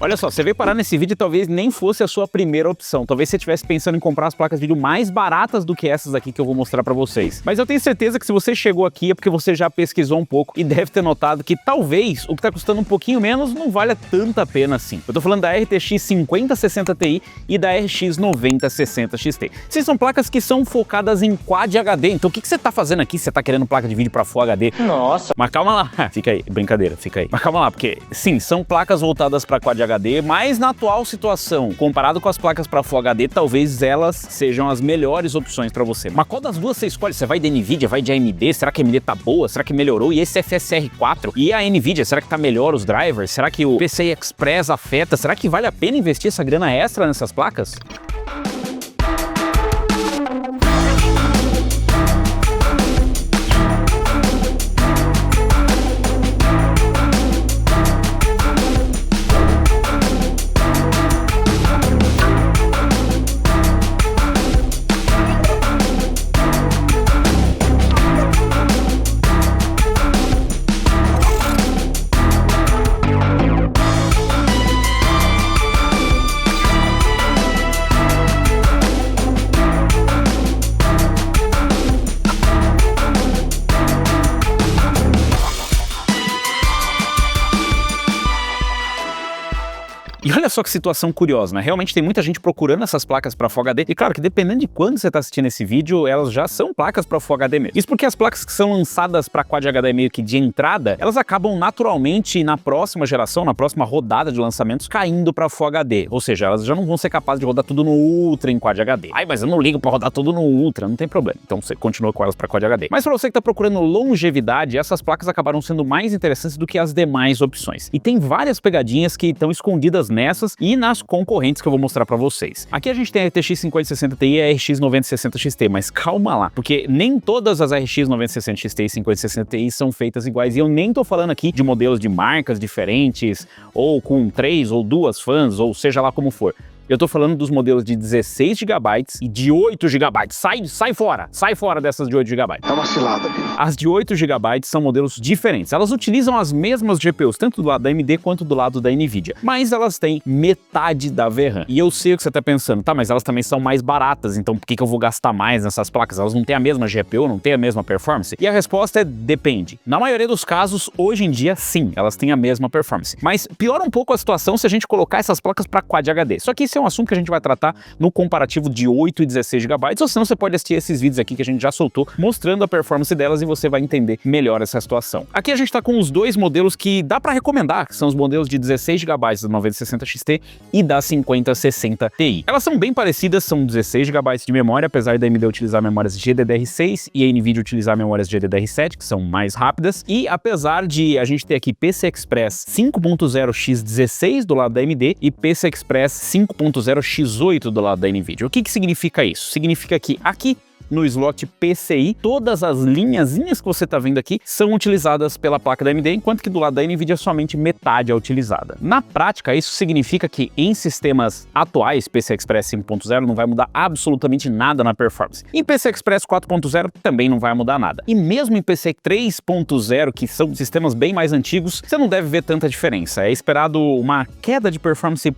Olha só, você veio parar nesse vídeo e talvez nem fosse a sua primeira opção. Talvez você estivesse pensando em comprar as placas de vídeo mais baratas do que essas aqui que eu vou mostrar pra vocês. Mas eu tenho certeza que se você chegou aqui é porque você já pesquisou um pouco e deve ter notado que talvez o que tá custando um pouquinho menos não valha tanta pena assim. Eu tô falando da RTX 5060 Ti e da RX 9060 XT. Essas são placas que são focadas em Quad HD. Então o que você tá fazendo aqui? Você tá querendo placa de vídeo pra Full HD? Nossa! Mas calma lá. Fica aí, brincadeira, fica aí. Mas calma lá, porque sim, são placas voltadas pra Quad HD, mas na atual situação, comparado com as placas pra Full HD, talvez elas sejam as melhores opções pra você. Mas qual das duas você escolhe? Você vai de NVIDIA, vai de AMD? Será que a AMD tá boa? Será que melhorou? E esse FSR 4? E a NVIDIA, será que tá melhor os drivers? Será que o PCI Express afeta? Será que vale a pena investir essa grana extra nessas placas? E olha só que situação curiosa, né? Realmente tem muita gente procurando essas placas para Full HD. E claro que dependendo de quando você está assistindo esse vídeo, elas já são placas para Full HD mesmo. Isso porque as placas que são lançadas para Quad HD meio que de entrada, elas acabam naturalmente na próxima geração, na próxima rodada de lançamentos, caindo para Full HD. Ou seja, elas já não vão ser capazes de rodar tudo no Ultra em Quad HD. Ai, mas eu não ligo para rodar tudo no Ultra, não tem problema. Então você continua com elas para Quad HD. Mas para você que está procurando longevidade, essas placas acabaram sendo mais interessantes do que as demais opções. E tem várias pegadinhas que estão escondidas nessas e nas concorrentes que eu vou mostrar pra vocês. Aqui a gente tem a RTX 5060 Ti e a RX 9060 XT, mas calma lá, porque nem todas as RX 9060 XT e 5060 Ti são feitas iguais, e eu nem tô falando aqui de modelos de marcas diferentes, ou com 3 ou 2 fãs, ou seja lá como for. Eu tô falando dos modelos de 16 GB e de 8 GB. Sai fora dessas de 8 GB. É uma cilada, viu? As de 8 GB são modelos diferentes. Elas utilizam as mesmas GPUs, tanto do lado da AMD quanto do lado da NVIDIA, mas elas têm metade da VRAM. E eu sei o que você tá pensando, tá, mas elas também são mais baratas, então por que eu vou gastar mais nessas placas? Elas não têm a mesma GPU, não têm a mesma performance? E a resposta é depende. Na maioria dos casos, hoje em dia, sim, elas têm a mesma performance. Mas piora um pouco a situação se a gente colocar essas placas para Quad HD. Só que esse é um assunto que a gente vai tratar no comparativo de 8 e 16 GB, ou senão você pode assistir esses vídeos aqui que a gente já soltou, mostrando a performance delas e você vai entender melhor essa situação. Aqui a gente tá com os dois modelos que dá para recomendar, que são os modelos de 16 GB da 9060 XT e da 5060 Ti. Elas são bem parecidas, são 16 GB de memória, apesar da AMD utilizar memórias GDDR6 e a NVIDIA utilizar memórias GDDR7, que são mais rápidas, e apesar de a gente ter aqui PCI Express 5.0 x16 do lado da AMD e PCI Express 5.0 X8 do lado da NVIDIA. O que significa isso? Significa que aqui no slot PCI, todas as linhazinhas que você está vendo aqui são utilizadas pela placa da AMD, enquanto que do lado da NVIDIA somente metade é utilizada. Na prática, isso significa que em sistemas atuais, PCI Express 5.0 não vai mudar absolutamente nada na performance. Em PCI Express 4.0 também não vai mudar nada. E mesmo em PCI 3.0, que são sistemas bem mais antigos, você não deve ver tanta diferença. É esperado uma queda de performance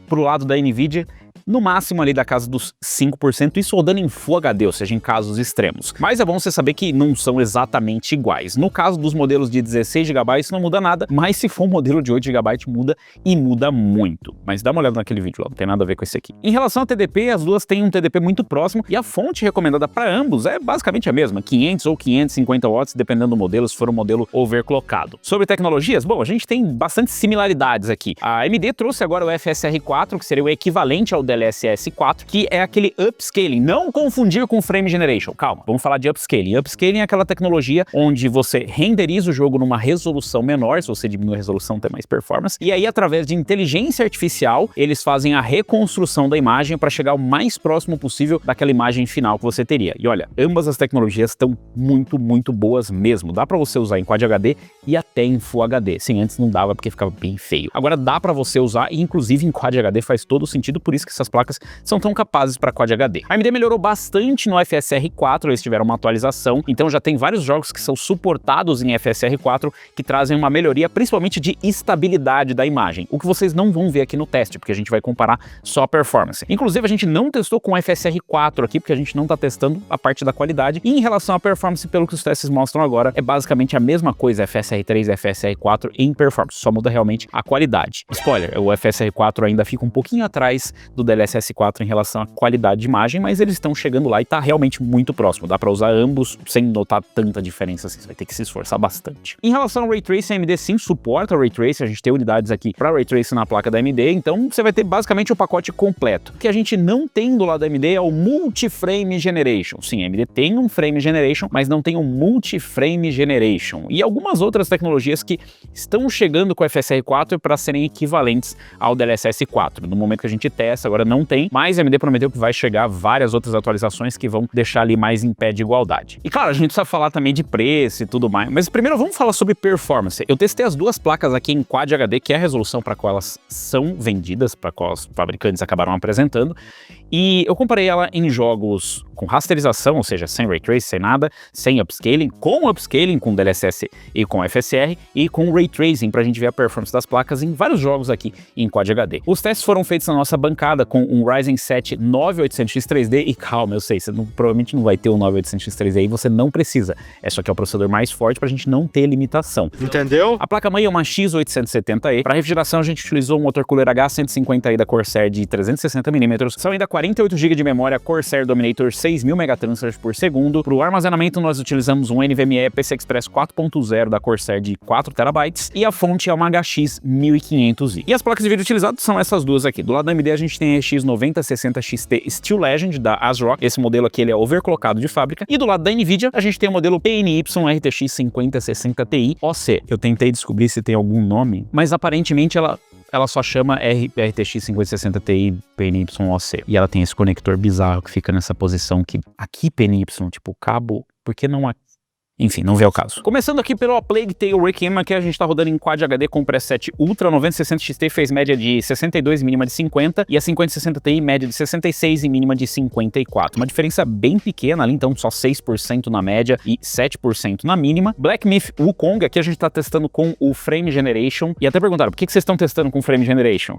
pro lado da NVIDIA, no máximo ali da casa dos 5%, isso rodando em Full HD, ou seja, em casos extremos. Mas é bom você saber que não são exatamente iguais. No caso dos modelos de 16 GB, isso não muda nada, mas se for um modelo de 8 GB, muda e muda muito. Mas dá uma olhada naquele vídeo lá, não tem nada a ver com esse aqui. Em relação ao TDP, as duas têm um TDP muito próximo e a fonte recomendada para ambos é basicamente a mesma, 500 ou 550 watts, dependendo do modelo, se for um modelo overclockado. Sobre tecnologias, bom, a gente tem bastante similaridades aqui. A AMD trouxe agora o FSR 4, que seria o equivalente ao DLSS 4, que é aquele upscaling, não confundir com frame generation. Calma, vamos falar de upscaling. Upscaling é aquela tecnologia onde você renderiza o jogo numa resolução menor, se você diminui a resolução tem mais performance, e aí através de inteligência artificial, eles fazem a reconstrução da imagem para chegar o mais próximo possível daquela imagem final que você teria. E olha, ambas as tecnologias estão muito boas mesmo. Dá para você usar em Quad HD e até em Full HD. Sim, antes não dava porque ficava bem feio. Agora dá para você usar e inclusive em Quad HD faz todo sentido, por isso que essas essas placas são tão capazes para Quad HD. A AMD melhorou bastante no FSR 4, eles tiveram uma atualização, então já tem vários jogos que são suportados em FSR 4 que trazem uma melhoria, principalmente de estabilidade da imagem, o que vocês não vão ver aqui no teste, porque a gente vai comparar só a performance. Inclusive, a gente não testou com FSR 4 aqui, porque a gente não tá testando a parte da qualidade, e em relação à performance, pelo que os testes mostram agora, é basicamente a mesma coisa, FSR 3 e FSR 4 em performance, só muda realmente a qualidade. Spoiler, o FSR 4 ainda fica um pouquinho atrás do DLSS 4 em relação à qualidade de imagem, mas eles estão chegando lá e tá realmente muito próximo, dá pra usar ambos sem notar tanta diferença assim, você vai ter que se esforçar bastante. Em relação ao Ray Tracing, a AMD sim suporta o Ray Tracing, a gente tem unidades aqui para Ray Tracing na placa da AMD, então você vai ter basicamente o pacote completo. O que a gente não tem do lado da AMD é o Multi-Frame Generation. Sim, a AMD tem um Frame Generation, mas não tem um Multi-Frame Generation. E algumas outras tecnologias que estão chegando com o FSR 4 para serem equivalentes ao DLSS 4. No momento que a gente testa, agora não tem, mas a AMD prometeu que vai chegar várias outras atualizações que vão deixar ali mais em pé de igualdade. E claro, a gente precisa falar também de preço e tudo mais, mas primeiro vamos falar sobre performance. Eu testei as duas placas aqui em Quad HD, que é a resolução para qual elas são vendidas, para qual os fabricantes acabaram apresentando, e eu comparei ela em jogos com rasterização, ou seja, sem Ray Tracing, sem nada, sem upscaling, com upscaling, com DLSS e com FSR, e com Ray Tracing, pra gente ver a performance das placas em vários jogos aqui em Quad HD. Os testes foram feitos na nossa bancada com um Ryzen 7 9800X3D, e calma, eu sei, você provavelmente não vai ter o 9800X3D e você não precisa, é só que é o processador mais forte pra gente não ter limitação. Entendeu? A placa-mãe é uma X870E, para refrigeração a gente utilizou um motor cooler H150i da Corsair de 360mm, são ainda 48 GB de memória Corsair Dominator 6000 megatransfers por segundo. Para o armazenamento nós utilizamos um NVMe PCI Express 4.0 da Corsair de 4 TB e a fonte é uma HX 1500i. E as placas de vídeo utilizadas são essas duas aqui. Do lado da AMD a gente tem a RX 9060 XT Steel Legend da ASRock. Esse modelo aqui ele é overclockado de fábrica. E do lado da NVIDIA a gente tem o modelo PNY RTX 5060 Ti OC. Eu tentei descobrir se tem algum nome, mas aparentemente ela só chama RTX 5060 Ti PNY OC. E ela tem esse conector bizarro que fica nessa posição que aqui PNY, tipo o cabo, por que não aqui? Enfim, não vê o caso. Começando aqui pelo A Plague Tale Requiem, que a gente tá rodando em Quad HD com preset Ultra, 9060 XT fez média de 62 e mínima de 50, e a 5060 Ti média de 66 e mínima de 54. Uma diferença bem pequena ali, então só 6% na média e 7% na mínima. Black Myth Wukong, aqui a gente tá testando com o Frame Generation, e até perguntaram, por que vocês estão testando com Frame Generation?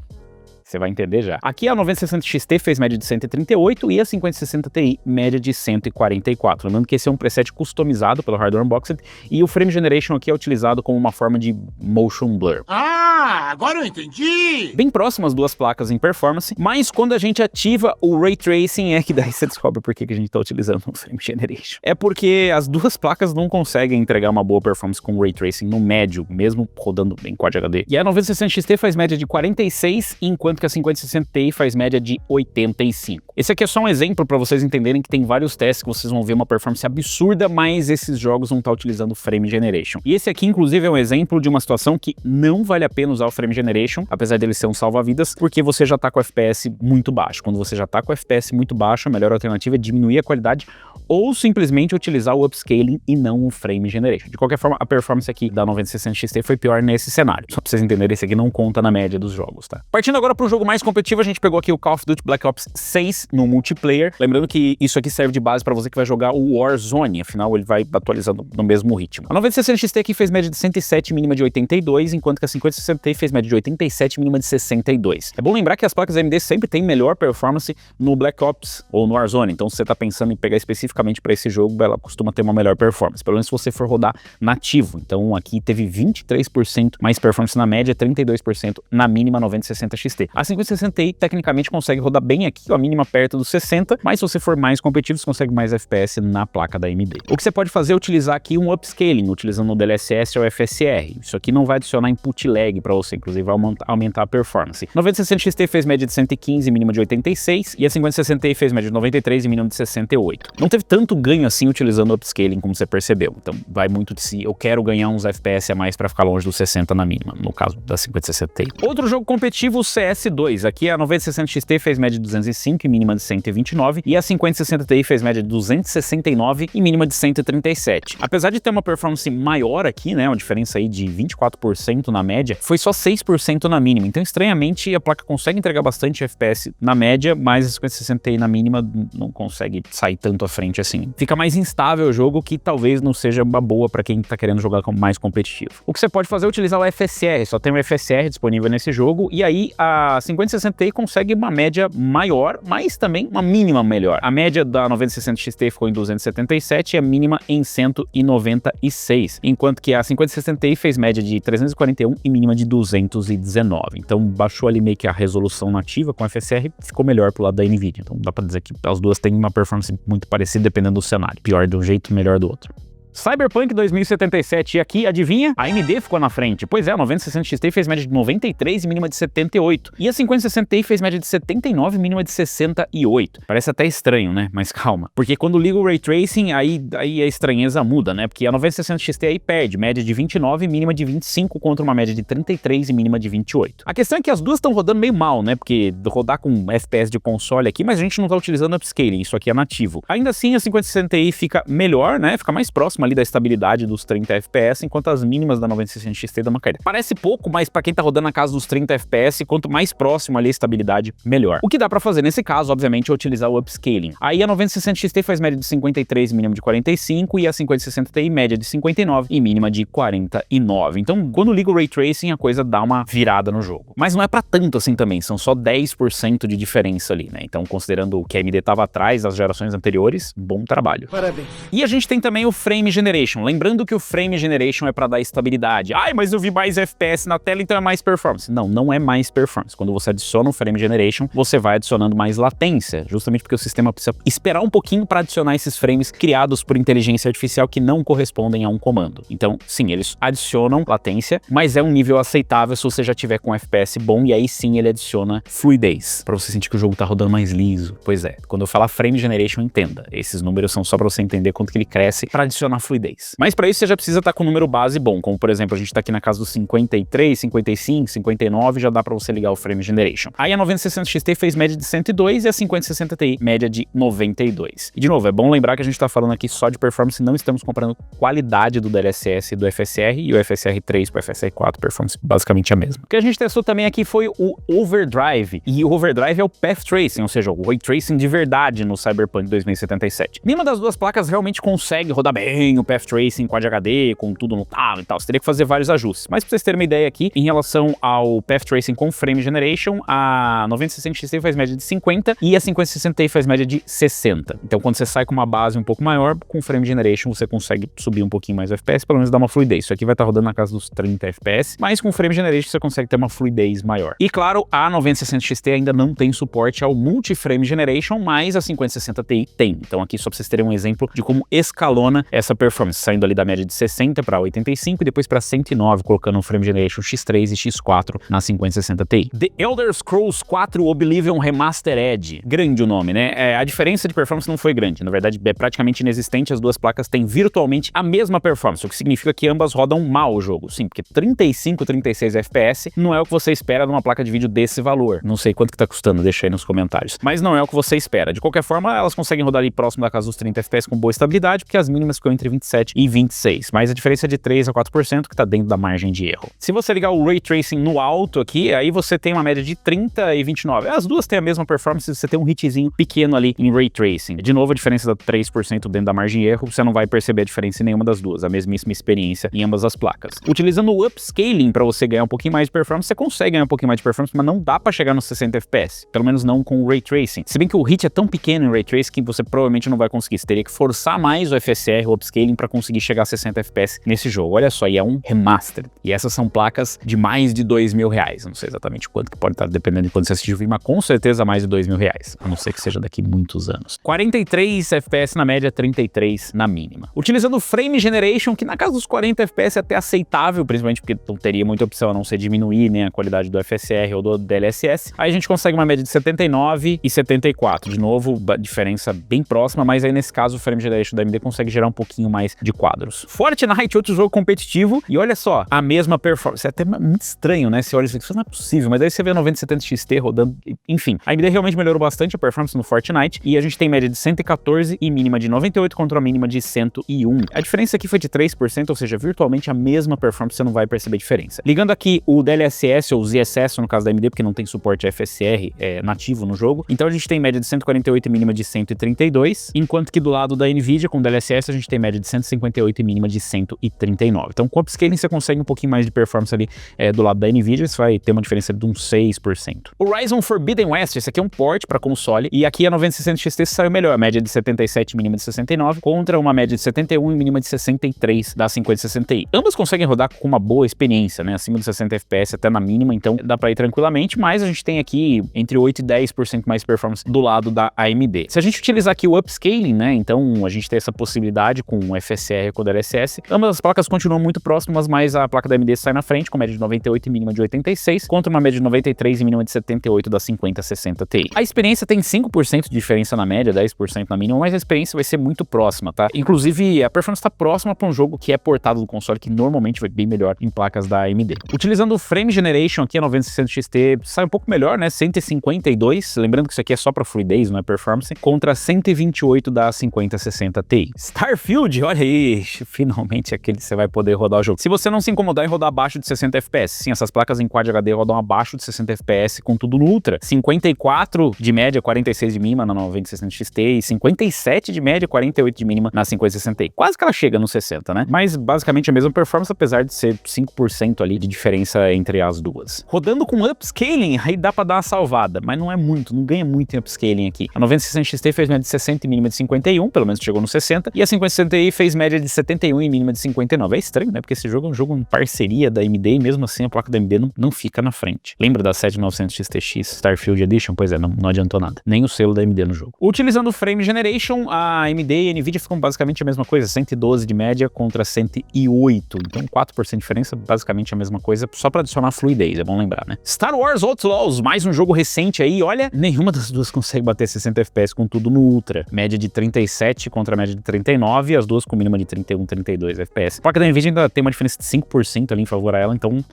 Você vai entender já. Aqui a 9060 XT fez média de 138 e a 5060 Ti média de 144. Lembrando que esse é um preset customizado pelo Hardware Unboxed e o Frame Generation aqui é utilizado como uma forma de motion blur. Ah, agora eu entendi! Bem próximas as duas placas em performance, mas quando a gente ativa o Ray Tracing é que daí você descobre por que a gente está utilizando o Frame Generation. É porque as duas placas não conseguem entregar uma boa performance com o Ray Tracing no médio, mesmo rodando em Quad HD. E a 9060 XT faz média de 46, enquanto que a 5060 Ti faz média de 85. Esse aqui é só um exemplo para vocês entenderem que tem vários testes que vocês vão ver uma performance absurda, mas esses jogos vão estar utilizando o Frame Generation. E esse aqui, inclusive, é um exemplo de uma situação que não vale a pena usar o Frame Generation, apesar dele ser um salva-vidas, porque você já tá com FPS muito baixo. Quando você já tá com FPS muito baixo, a melhor alternativa é diminuir a qualidade ou simplesmente utilizar o upscaling e não o Frame Generation. De qualquer forma, a performance aqui da 9060 XT foi pior nesse cenário. Só pra vocês entenderem, esse aqui não conta na média dos jogos, tá? Partindo agora para um jogo mais competitivo, a gente pegou aqui o Call of Duty Black Ops 6 no multiplayer. Lembrando que isso aqui serve de base para você que vai jogar o Warzone, afinal ele vai atualizando no mesmo ritmo. A 9060 XT aqui fez média de 107, mínima de 82, enquanto que a 5060 Ti fez média de 87, mínima de 62. É bom lembrar que as placas AMD sempre têm melhor performance no Black Ops ou no Warzone, então se você tá pensando em pegar especificamente para esse jogo, ela costuma ter uma melhor performance, pelo menos se você for rodar nativo. Então aqui teve 23% mais performance na média, 32% na mínima 9060 XT. A 5060 Ti tecnicamente consegue rodar bem aqui, a mínima perto dos 60, mas se você for mais competitivo, você consegue mais FPS na placa da AMD. O que você pode fazer é utilizar aqui um upscaling, utilizando o DLSS ou FSR. Isso aqui não vai adicionar input lag para você, inclusive vai aumentar a performance. 9060 XT fez média de 115, mínima de 86, e a 5060 Ti fez média de 93 e mínima de 68. Não teve tanto ganho assim utilizando o upscaling, como você percebeu. Então vai muito de si, eu quero ganhar uns FPS a mais para ficar longe dos 60 na mínima, no caso da 5060 Ti. Outro jogo competitivo, o CS2. Aqui a 9060 XT fez média de 205 e mínima mínima de 129, e a 5060 Ti fez média de 269 e mínima de 137. Apesar de ter uma performance maior aqui, né, uma diferença aí de 24% na média, foi só 6% na mínima. Então, estranhamente, a placa consegue entregar bastante FPS na média, mas a 5060 Ti na mínima não consegue sair tanto à frente assim. Fica mais instável o jogo, que talvez não seja uma boa para quem tá querendo jogar mais competitivo. O que você pode fazer é utilizar o FSR, só tem o FSR disponível nesse jogo, e aí a 5060 Ti consegue uma média maior, mas também uma mínima melhor. A média da 9060 XT ficou em 277 e a mínima em 196, enquanto que a 5060 Ti fez média de 341 e mínima de 219. Então baixou ali meio que a resolução nativa com FSR, ficou melhor pro lado da Nvidia. Então dá pra dizer que as duas têm uma performance muito parecida dependendo do cenário. Pior de um jeito, melhor do outro. Cyberpunk 2077, e aqui, adivinha? A AMD ficou na frente. Pois é, a 9060 XT fez média de 93 e mínima de 78. E a 5060 Ti fez média de 79 e mínima de 68. Parece até estranho, né? Mas calma. Porque quando liga o Ray Tracing, aí a estranheza muda, né? Porque a 9060 XT aí perde média de 29 e mínima de 25 contra uma média de 33 e mínima de 28. A questão é que as duas estão rodando meio mal, né? Porque rodar com FPS de console aqui, mas a gente não tá utilizando upscaling, isso aqui é nativo. Ainda assim, a 5060 Ti fica melhor, né? Fica mais próxima ali da estabilidade dos 30 FPS, enquanto as mínimas da 9060 XT dão uma caída. Parece pouco, mas para quem tá rodando na casa dos 30 FPS, quanto mais próximo ali a estabilidade, melhor. O que dá para fazer nesse caso, obviamente, é utilizar o upscaling. Aí a 9060 XT faz média de 53 e mínima de 45, e a 5060 Ti média de 59 e mínima de 49. Então, quando liga o Ray Tracing, a coisa dá uma virada no jogo. Mas não é para tanto assim também, são só 10% de diferença ali, né? Então, considerando o que a AMD tava atrás das gerações anteriores, bom trabalho. Parabéns. E a gente tem também o Frame Generation. Lembrando que o Frame Generation é para dar estabilidade. Ai, mas eu vi mais FPS na tela, então é mais performance. Não, não é mais performance. Quando você adiciona o Frame Generation, você vai adicionando mais latência, justamente porque o sistema precisa esperar um pouquinho para adicionar esses frames criados por inteligência artificial que não correspondem a um comando. Então, sim, eles adicionam latência, mas é um nível aceitável se você já tiver com FPS bom, e aí sim ele adiciona fluidez, para você sentir que o jogo tá rodando mais liso. Pois é, quando eu falar Frame Generation, entenda. Esses números são só para você entender quanto que ele cresce para adicionar fluidez. Mas para isso você já precisa estar com um número base bom, como por exemplo, a gente tá aqui na casa dos 53, 55, 59, já dá para você ligar o Frame Generation. Aí a 9060 XT fez média de 102 e a 5060 Ti média de 92. E de novo, é bom lembrar que a gente tá falando aqui só de performance, não estamos comparando qualidade do DLSS e do FSR, e o FSR 3 para o FSR 4, performance basicamente a mesma. O que a gente testou também aqui foi o Overdrive, e o Overdrive é o Path Tracing, ou seja, o Ray Tracing de verdade no Cyberpunk 2077. Nenhuma das duas placas realmente consegue rodar bem o Path Tracing Quad HD, com tudo no talo e tal. Você teria que fazer vários ajustes. Mas pra vocês terem uma ideia aqui, em relação ao Path Tracing com Frame Generation, a 9060 XT faz média de 50 e a 5060 Ti faz média de 60. Então quando você sai com uma base um pouco maior, com Frame Generation você consegue subir um pouquinho mais o FPS, pelo menos dar uma fluidez. Isso aqui vai estar rodando na casa dos 30 FPS, mas com Frame Generation você consegue ter uma fluidez maior. E claro, a 9060 XT ainda não tem suporte ao Multi-Frame Generation, mas a 5060 Ti tem. Então aqui só pra vocês terem um exemplo de como escalona essa performance, saindo ali da média de 60 para 85 e depois para 109, colocando um Frame Generation X3 e X4 na 5060 Ti. The Elder Scrolls 4 Oblivion Remastered. Grande o nome, né? A diferença de performance não foi grande. Na verdade, é praticamente inexistente. As duas placas têm virtualmente a mesma performance, o que significa que ambas rodam mal o jogo. Sim, porque 35, 36 FPS não é o que você espera numa placa de vídeo desse valor. Não sei quanto que tá custando, deixa aí nos comentários. Mas não é o que você espera. De qualquer forma, elas conseguem rodar ali próximo da casa dos 30 FPS com boa estabilidade, porque as mínimas ficam entre 27 e 26. Mas a diferença é de 3 a 4%, que tá dentro da margem de erro. Se você ligar o Ray Tracing no alto aqui, aí você tem uma média de 30 e 29. As duas têm a mesma performance, você tem um hitzinho pequeno ali em Ray Tracing. De novo, a diferença da 3% dentro da margem de erro, você não vai perceber a diferença em nenhuma das duas, a mesmíssima experiência em ambas as placas. Utilizando o Upscaling para você ganhar um pouquinho mais de performance, você consegue ganhar um pouquinho mais de performance, mas não dá para chegar nos 60 FPS. Pelo menos não com o Ray Tracing. Se bem que o hit é tão pequeno em Ray Tracing que você provavelmente não vai conseguir. Você teria que forçar mais o FSR, o Upscaling, para conseguir chegar a 60 FPS nesse jogo. Olha só, e é um remaster. E essas são placas de mais de R$2.000. Não sei exatamente quanto que pode estar dependendo de quando você assistir o vídeo, mas com certeza mais de R$2.000. A não ser que seja daqui muitos anos. 43 FPS na média, 33 na mínima. Utilizando o Frame Generation, que na casa dos 40 FPS é até aceitável, principalmente porque não teria muita opção a não ser diminuir, né, a qualidade do FSR ou do DLSS. Aí a gente consegue uma média de 79 e 74. De novo, a diferença bem próxima, mas aí nesse caso o Frame Generation da AMD consegue gerar um pouquinho pouquinho mais de quadros. Fortnite, outro jogo competitivo, e olha só, a mesma performance. É até muito estranho, né? Você olha isso aqui, isso não é possível, mas aí você vê a 9070 XT rodando, enfim. A AMD realmente melhorou bastante a performance no Fortnite, e a gente tem média de 114 e mínima de 98 contra a mínima de 101. A diferença aqui foi de 3%, ou seja, virtualmente a mesma performance, você não vai perceber diferença. Ligando aqui o DLSS ou ZSS, no caso da AMD, porque não tem suporte a FSR nativo no jogo, então a gente tem média de 148 e mínima de 132, enquanto que do lado da NVIDIA, com DLSS, a gente tem média de 158 e mínima de 139. Então, com upscaling, você consegue um pouquinho mais de performance ali do lado da NVIDIA, isso vai ter uma diferença de uns 6%. O Ryzen Forbidden West, esse aqui é um port para console, e aqui a 9060 XT saiu melhor, a média de 77 e mínima de 69, contra uma média de 71 e mínima de 63 da 5060 Ti. Ambas conseguem rodar com uma boa experiência, né, acima dos 60 FPS até na mínima, então dá para ir tranquilamente, mas a gente tem aqui entre 8 e 10% mais performance do lado da AMD. Se a gente utilizar aqui o upscaling, né, então a gente tem essa possibilidade com o FSR e com o DLSS, ambas as placas continuam muito próximas, mas a placa da AMD sai na frente com média de 98 e mínima de 86, contra uma média de 93 e mínima de 78 da 5060 Ti. A experiência tem 5% de diferença na média, 10% na mínima, mas a experiência vai ser muito próxima, tá? Inclusive, a performance está próxima para um jogo que é portado do console, que normalmente vai bem melhor em placas da AMD. Utilizando o Frame Generation aqui, a 9060 XT sai um pouco melhor, né? 152, lembrando que isso aqui é só para fluidez, não é performance, contra 128 da 5060 Ti. Starfield, olha aí, finalmente aquele que você vai poder rodar o jogo. Se você não se incomodar em rodar abaixo de 60 FPS, sim, essas placas em Quad HD rodam abaixo de 60 FPS com tudo no Ultra. 54 de média, 46 de mínima na 9060 XT e 57 de média, 48 de mínima na 5060 Ti. Quase que ela chega no 60, né? Mas basicamente a mesma performance, apesar de ser 5% ali de diferença entre as duas. Rodando com upscaling, aí dá pra dar uma salvada, mas não é muito, não ganha muito em upscaling aqui. A 9060 XT fez média de 60 e mínima de 51, pelo menos chegou no 60, e a 5060 Ti fez média de 71 e mínima de 59. É estranho, né? Porque esse jogo é um jogo em parceria da AMD e mesmo assim a placa da AMD não fica na frente. Lembra da 7900 XTX Starfield Edition? Pois é, não adiantou nada. Nem o selo da AMD no jogo. Utilizando o Frame Generation, a AMD e a NVIDIA ficam basicamente a mesma coisa, 112 de média contra 108. Então 4% de diferença, basicamente a mesma coisa, só para adicionar fluidez, é bom lembrar, né? Star Wars Outlaws, mais um jogo recente aí, olha, nenhuma das duas consegue bater 60 FPS com tudo no Ultra. Média de 37 contra a média de 39, as duas com mínima de 31, 32 FPS. A placa da NVIDIA ainda tem uma diferença de 5% ali em favor a ela, então...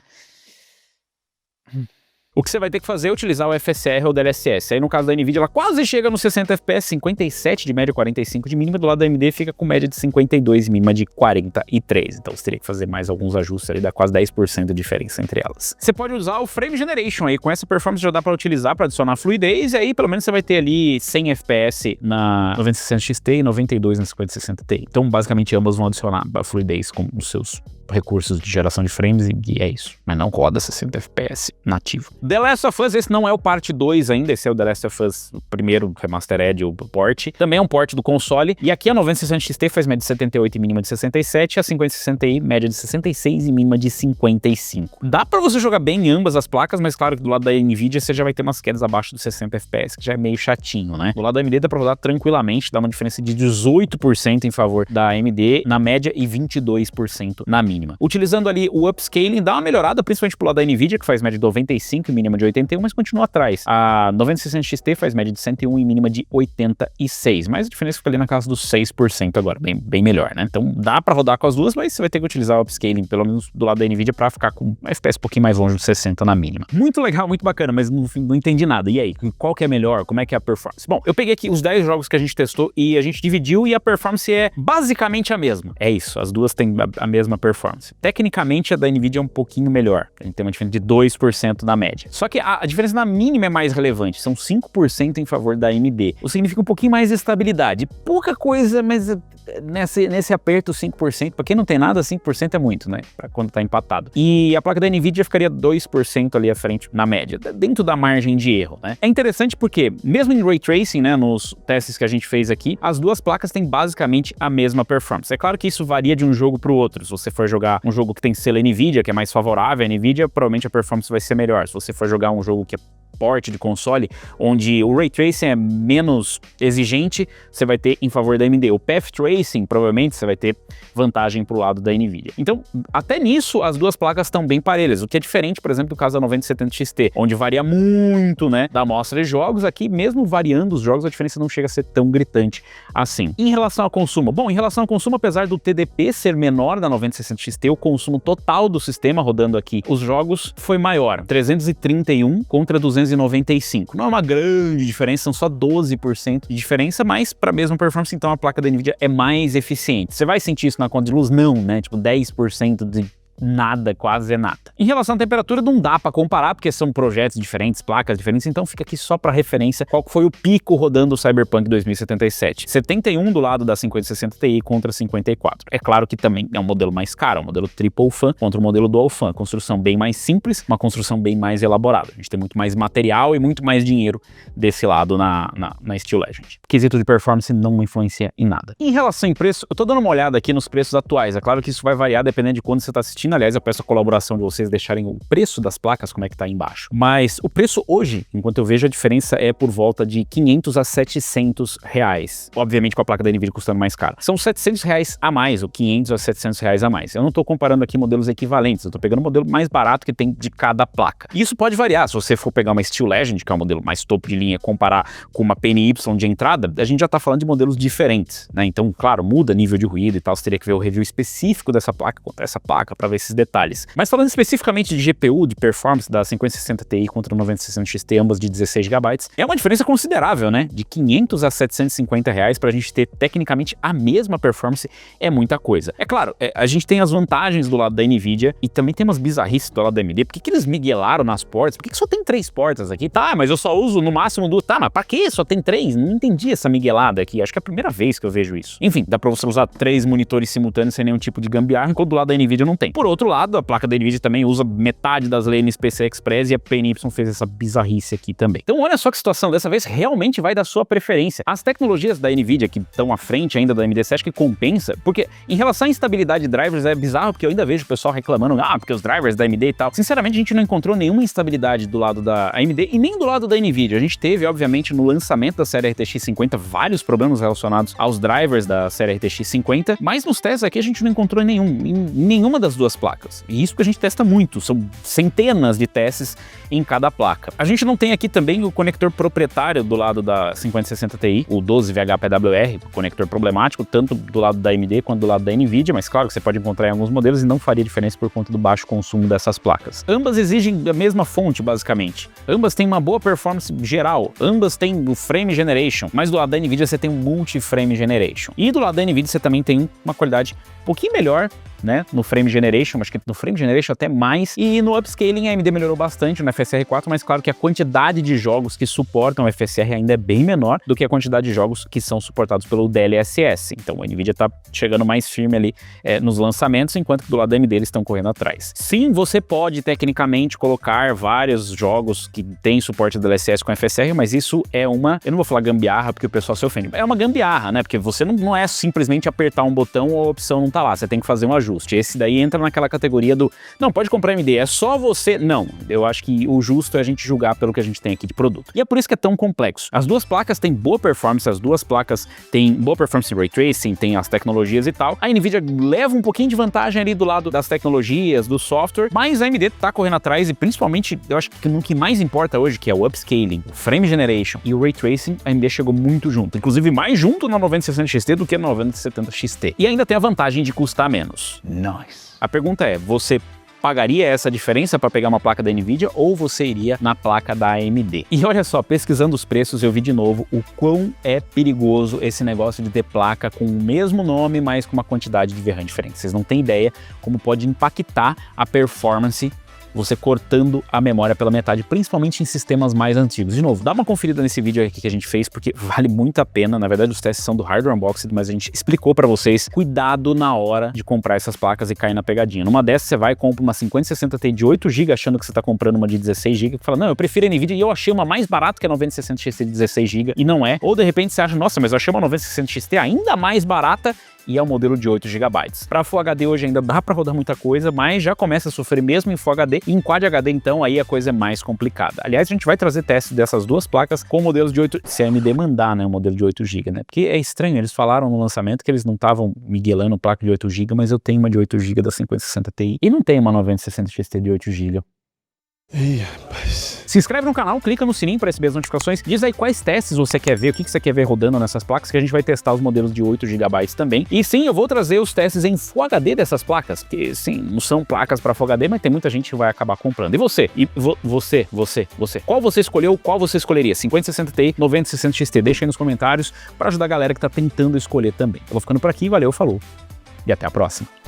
O que você vai ter que fazer é utilizar o FSR ou o DLSS. Aí no caso da NVIDIA, ela quase chega nos 60 FPS, 57 de média, 45 de mínima. Do lado da AMD fica com média de 52 e mínima de 43. Então você teria que fazer mais alguns ajustes ali, dá quase 10% de diferença entre elas. Você pode usar o Frame Generation aí, com essa performance já dá para utilizar para adicionar fluidez, e aí pelo menos você vai ter ali 100 FPS na 9060 XT e 92 na 5060 Ti. Então basicamente ambas vão adicionar a fluidez com os seus recursos de geração de frames e é isso. Mas não roda 60 FPS nativo. The Last of Us, esse não é o parte 2 ainda, esse é o The Last of Us, o primeiro Remastered, o port. Também é um port do console, e aqui a 9060 XT faz média de 78 e mínima de 67, a 5060 Ti média de 66 e mínima de 55. Dá pra você jogar bem em ambas as placas, mas claro que do lado da NVIDIA você já vai ter umas quedas abaixo dos 60 FPS, que já é meio chatinho, né? Do lado da AMD dá pra rodar tranquilamente, dá uma diferença de 18% em favor da AMD na média e 22% na mínima. Utilizando ali o upscaling, dá uma melhorada, principalmente pro lado da NVIDIA, que faz média de 95 e mínima de 81, mas continua atrás. A 9060 XT faz média de 101 e mínima de 86, mas a diferença fica ali na casa dos 6% agora, bem melhor, né? Então dá pra rodar com as duas, mas você vai ter que utilizar o upscaling, pelo menos do lado da NVIDIA, pra ficar com um FPS um pouquinho mais longe dos 60 na mínima. Muito legal, muito bacana, mas não entendi nada. E aí, qual que é melhor? Como é que é a performance? Bom, eu peguei aqui os 10 jogos que a gente testou e a gente dividiu e a performance é basicamente a mesma. É isso, as duas têm a mesma performance. Tecnicamente, a da NVIDIA é um pouquinho melhor. A gente tem uma diferença de 2% na média. Só que a diferença na mínima é mais relevante. São 5% em favor da AMD. O que significa um pouquinho mais de estabilidade. Pouca coisa, mas nesse aperto 5%, pra quem não tem nada, 5% é muito, né? Pra quando tá empatado. E a placa da NVIDIA ficaria 2% ali à frente na média, dentro da margem de erro, né? É interessante porque, mesmo em Ray Tracing, né, nos testes que a gente fez aqui, as duas placas têm basicamente a mesma performance. É claro que isso varia de um jogo pro outro. Se você for jogar um jogo que tem selo NVIDIA, que é mais favorável à NVIDIA, provavelmente a performance vai ser melhor. Se você for jogar um jogo que é porte de console, onde o Ray Tracing é menos exigente, você vai ter em favor da AMD. O Path Tracing, provavelmente, você vai ter vantagem pro lado da NVIDIA. Então, até nisso, as duas placas estão bem parelhas, o que é diferente, por exemplo, do caso da 9070 XT, onde varia muito, né, da amostra de jogos. Aqui, mesmo variando os jogos, a diferença não chega a ser tão gritante assim. Em relação ao consumo, bom, em relação ao consumo, apesar do TDP ser menor da 9060 XT, o consumo total do sistema rodando aqui os jogos foi maior, 331 contra 295. Não é uma grande diferença, são só 12% de diferença, mas para a mesma performance, então a placa da NVIDIA é mais eficiente. Você vai sentir isso na conta de luz? Não, né? Tipo, 10% de nada, quase é nada. Em relação à temperatura, não dá para comparar, porque são projetos diferentes, placas diferentes, então fica aqui só para referência qual foi o pico rodando o Cyberpunk 2077. 71 do lado da 5060 Ti contra 54. É claro que também é um modelo mais caro, um modelo Triple Fan contra o modelo Dual Fan. Construção bem mais simples, uma construção bem mais elaborada. A gente tem muito mais material e muito mais dinheiro desse lado na Steel Legend. Quesito de performance não influencia em nada. Em relação em preço, eu tô dando uma olhada aqui nos preços atuais. É claro que isso vai variar dependendo de quando você tá assistindo. Aliás, eu peço a colaboração de vocês deixarem o preço das placas, como é que tá aí embaixo. Mas o preço hoje, enquanto eu vejo, a diferença é por volta de 500 a 700 reais. Obviamente com a placa da NVIDIA custando mais cara. São 700 reais a mais, ou 500 a 700 reais a mais. Eu não tô comparando aqui modelos equivalentes, eu tô pegando o modelo mais barato que tem de cada placa. E isso pode variar, se você for pegar uma Steel Legend, que é o modelo mais topo de linha, comparar com uma PNY de entrada, a gente já tá falando de modelos diferentes, né? Então, claro, muda nível de ruído e tal, você teria que ver o review específico dessa placa contra essa placa para ver esses detalhes. Mas falando especificamente de GPU, de performance da 5060 Ti contra o 9060 XT, ambas de 16 GB, é uma diferença considerável, né? De 500 a 750 reais pra gente ter tecnicamente a mesma performance, é muita coisa. É claro, a gente tem as vantagens do lado da NVIDIA e também tem umas bizarrices do lado da AMD. Por que eles miguelaram nas portas? Por que só tem 3 portas aqui? Tá, mas eu só uso no máximo 2. Tá, mas pra que só tem 3? Não entendi essa miguelada aqui. Acho que é a primeira vez que eu vejo isso. Enfim, dá pra você usar 3 monitores simultâneos sem nenhum tipo de gambiarra, enquanto do lado da NVIDIA não tem. Por outro lado, a placa da NVIDIA também usa metade das lanes PCI Express e a PNY fez essa bizarrice aqui também. Então olha só que situação, dessa vez realmente vai da sua preferência. As tecnologias da NVIDIA que estão à frente ainda da AMD, você acha que compensa? Porque em relação à instabilidade de drivers é bizarro, porque eu ainda vejo o pessoal reclamando, porque os drivers da AMD e tal. Sinceramente, a gente não encontrou nenhuma instabilidade do lado da AMD e nem do lado da NVIDIA. A gente teve, obviamente, no lançamento da série RTX 50, vários problemas relacionados aos drivers da série RTX 50, mas nos testes aqui a gente não encontrou nenhum, em nenhuma das duas placas. E isso que a gente testa muito, são centenas de testes em cada placa. A gente não tem aqui também o conector proprietário do lado da 5060 Ti, o 12VHPWR, conector problemático, tanto do lado da AMD quanto do lado da NVIDIA, mas claro que você pode encontrar em alguns modelos e não faria diferença por conta do baixo consumo dessas placas. Ambas exigem a mesma fonte, basicamente. Ambas têm uma boa performance geral, ambas têm o Frame Generation, mas do lado da NVIDIA você tem um Multi-Frame Generation. E do lado da NVIDIA você também tem uma qualidade um pouquinho melhor, né, no Frame Generation, acho que no Frame Generation até mais, e no Upscaling a AMD melhorou bastante no FSR 4, mas claro que a quantidade de jogos que suportam o FSR ainda é bem menor do que a quantidade de jogos que são suportados pelo DLSS, então a NVIDIA tá chegando mais firme ali nos lançamentos, enquanto que do lado da AMD eles estão correndo atrás. Sim, você pode tecnicamente colocar vários jogos que têm suporte do DLSS com FSR, mas isso é uma, eu não vou falar gambiarra porque o pessoal se ofende, é uma gambiarra, né, porque você não é simplesmente apertar um botão ou a opção não tá lá, você tem que fazer um ajuste. Esse daí entra naquela categoria do não, pode comprar AMD, é só você. Não, eu acho que o justo é a gente julgar pelo que a gente tem aqui de produto. E é por isso que é tão complexo. As duas placas têm boa performance, as duas placas têm boa performance em Ray Tracing, tem as tecnologias e tal. A NVIDIA leva um pouquinho de vantagem ali do lado das tecnologias, do software, mas a AMD tá correndo atrás e principalmente, eu acho que no que mais importa hoje, que é o Upscaling, o Frame Generation e o Ray Tracing, a AMD chegou muito junto. Inclusive mais junto na 9060 XT do que na 9070 XT. E ainda tem a vantagem de custar menos. Nice. A pergunta é, você pagaria essa diferença para pegar uma placa da NVIDIA ou você iria na placa da AMD? E olha só, pesquisando os preços, eu vi de novo o quão é perigoso esse negócio de ter placa com o mesmo nome, mas com uma quantidade de VRAM diferente. Vocês não têm ideia como pode impactar a performance você cortando a memória pela metade, principalmente em sistemas mais antigos. De novo, dá uma conferida nesse vídeo aqui que a gente fez, porque vale muito a pena. Na verdade, os testes são do Hardware Unboxed, mas a gente explicou pra vocês, cuidado na hora de comprar essas placas e cair na pegadinha. Numa dessas, você vai e compra uma 5060 Ti de 8 GB, achando que você tá comprando uma de 16 GB, que fala, não, eu prefiro a NVIDIA e eu achei uma mais barata que a 9060 XT de 16 GB, e não é. Ou, de repente, você acha, nossa, mas eu achei uma 9060 XT ainda mais barata e é o modelo de 8 GB. Para Full HD hoje ainda dá para rodar muita coisa, mas já começa a sofrer mesmo em Full HD, e em Quad HD então aí a coisa é mais complicada. Aliás, a gente vai trazer testes dessas duas placas com modelos de 8, se a AMD mandar, né, um modelo de 8 GB, né? Porque é estranho, eles falaram no lançamento que eles não estavam miguelando placa de 8 GB, mas eu tenho uma de 8 GB da 5060 Ti e não tenho uma 9060 XT de 8 GB. Ih, rapaz. Se inscreve no canal, clica no sininho para receber as notificações, diz aí quais testes você quer ver, o que você quer ver rodando nessas placas, que a gente vai testar os modelos de 8 GB também. E sim, eu vou trazer os testes em Full HD dessas placas, que sim, não são placas para Full HD, mas tem muita gente que vai acabar comprando. E você? Você. Qual você escolheu, qual você escolheria? 5060 Ti, 9060 XT? Deixa aí nos comentários para ajudar a galera que tá tentando escolher também. Eu vou ficando por aqui, valeu, falou e até a próxima.